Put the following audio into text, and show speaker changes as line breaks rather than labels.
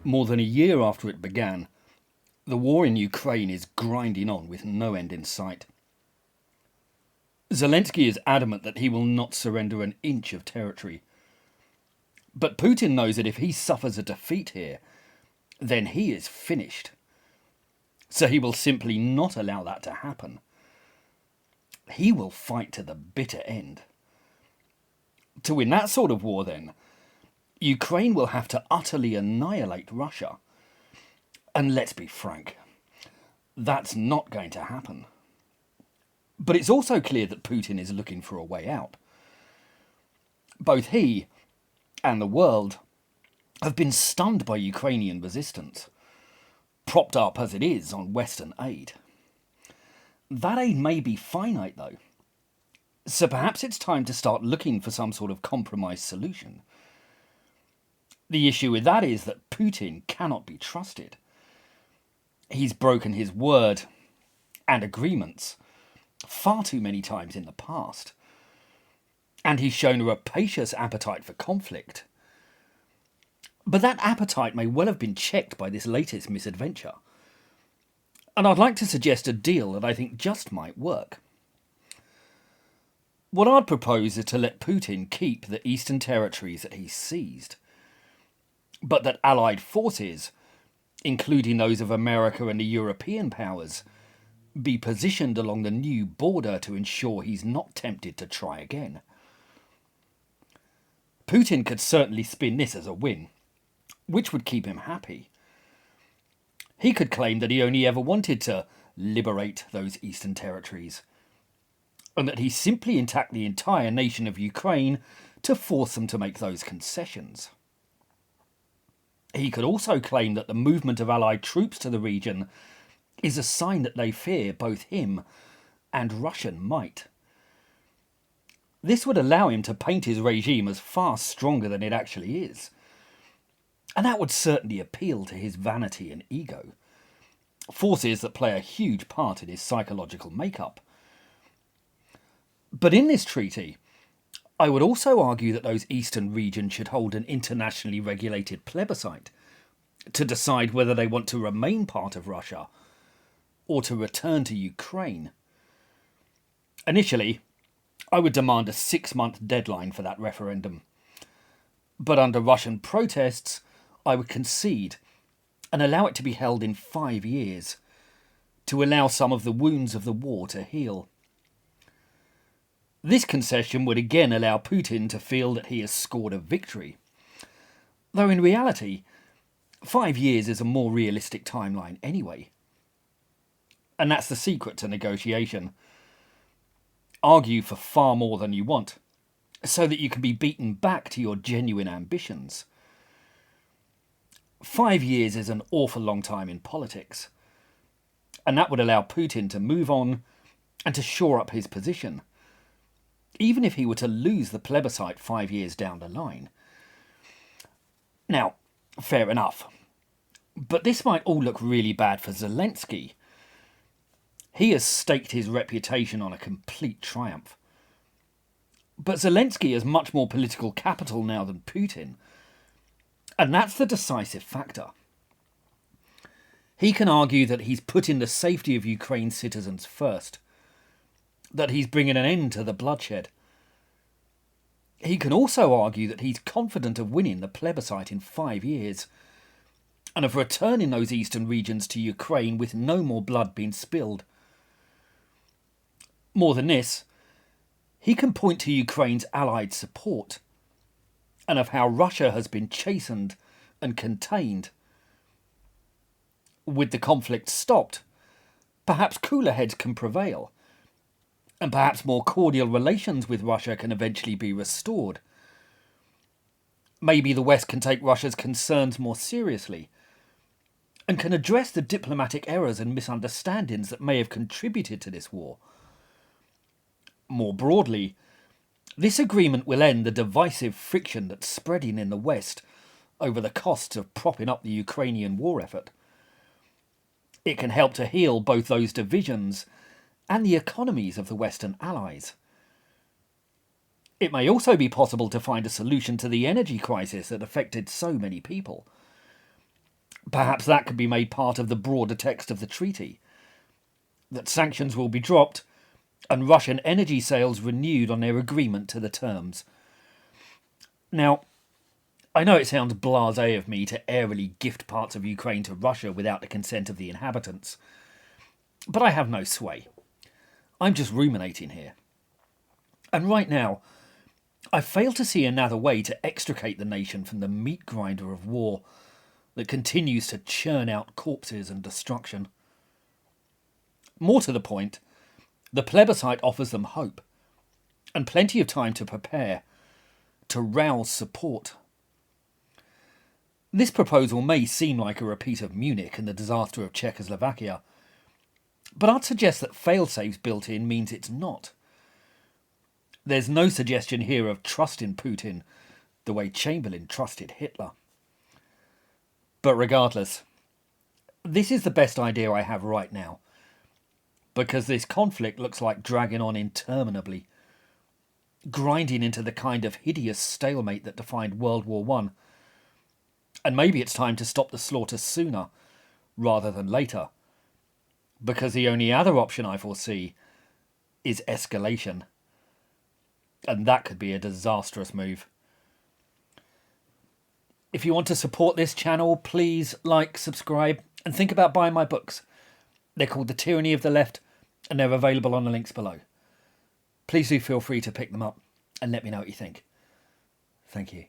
More than a year after it began, the war in Ukraine is grinding on with no end in sight. Zelensky is adamant that he will not surrender an inch of territory. But Putin knows that if he suffers a defeat here, then he is finished. So he will simply not allow that to happen. He will fight to the bitter end. To win that sort of war, then, Ukraine will have to utterly annihilate Russia. And let's be frank, that's not going to happen. But it's also clear that Putin is looking for a way out. Both he and the world have been stunned by Ukrainian resistance, propped up as it is on Western aid. That aid may be finite, though. So perhaps it's time to start looking for some sort of compromise solution. The issue with that is that Putin cannot be trusted. He's broken his word and agreements far too many times in the past. And he's shown a rapacious appetite for conflict. But that appetite may well have been checked by this latest misadventure. And I'd like to suggest a deal that I think just might work. What I'd propose is to let Putin keep the eastern territories that he's seized, but that Allied forces, including those of America and the European powers, be positioned along the new border to ensure he's not tempted to try again. Putin could certainly spin this as a win, which would keep him happy. He could claim that he only ever wanted to liberate those eastern territories, and that he simply attacked the entire nation of Ukraine to force them to make those concessions. He could also claim that the movement of Allied troops to the region is a sign that they fear both him and Russian might. This would allow him to paint his regime as far stronger than it actually is. And that would certainly appeal to his vanity and ego, forces that play a huge part in his psychological makeup. But in this treaty, I would also argue that those eastern regions should hold an internationally regulated plebiscite to decide whether they want to remain part of Russia or to return to Ukraine. Initially, I would demand a 6-month deadline for that referendum. But under Russian protests, I would concede and allow it to be held in 5 years to allow some of the wounds of the war to heal. This concession would again allow Putin to feel that he has scored a victory, though in reality, 5 years is a more realistic timeline anyway. And that's the secret to negotiation. Argue for far more than you want, so that you can be beaten back to your genuine ambitions. 5 years is an awful long time in politics, and that would allow Putin to move on and to shore up his position, even if he were to lose the plebiscite 5 years down the line. Now, fair enough, but this might all look really bad for Zelensky. He has staked his reputation on a complete triumph. But Zelensky has much more political capital now than Putin, and that's the decisive factor. He can argue that he's putting the safety of Ukraine's citizens first, that he's bringing an end to the bloodshed. He can also argue that he's confident of winning the plebiscite in 5 years, and of returning those eastern regions to Ukraine with no more blood being spilled. More than this, he can point to Ukraine's allied support, and of how Russia has been chastened and contained. With the conflict stopped, perhaps cooler heads can prevail, and perhaps more cordial relations with Russia can eventually be restored. Maybe the West can take Russia's concerns more seriously, and can address the diplomatic errors and misunderstandings that may have contributed to this war. More broadly, this agreement will end the divisive friction that's spreading in the West over the costs of propping up the Ukrainian war effort. It can help to heal both those divisions and the economies of the Western allies. It may also be possible to find a solution to the energy crisis that affected so many people. Perhaps that could be made part of the broader text of the treaty, that sanctions will be dropped and Russian energy sales renewed on their agreement to the terms. Now, I know it sounds blasé of me to airily gift parts of Ukraine to Russia without the consent of the inhabitants, but I have no sway. I'm just ruminating here. And right now, I fail to see another way to extricate the nation from the meat grinder of war that continues to churn out corpses and destruction. More to the point, the plebiscite offers them hope, and plenty of time to prepare, to rouse support. This proposal may seem like a repeat of Munich and the disaster of Czechoslovakia, but I'd suggest that fail-safes built in means it's not. There's no suggestion here of trust in Putin the way Chamberlain trusted Hitler. But regardless, this is the best idea I have right now, because this conflict looks like dragging on interminably, grinding into the kind of hideous stalemate that defined World War I. And maybe it's time to stop the slaughter sooner rather than later, because the only other option I foresee is escalation. And that could be a disastrous move. If you want to support this channel, please like, subscribe, and think about buying my books. They're called The Tyranny of the Left, and they're available on the links below. Please do feel free to pick them up and let me know what you think. Thank you.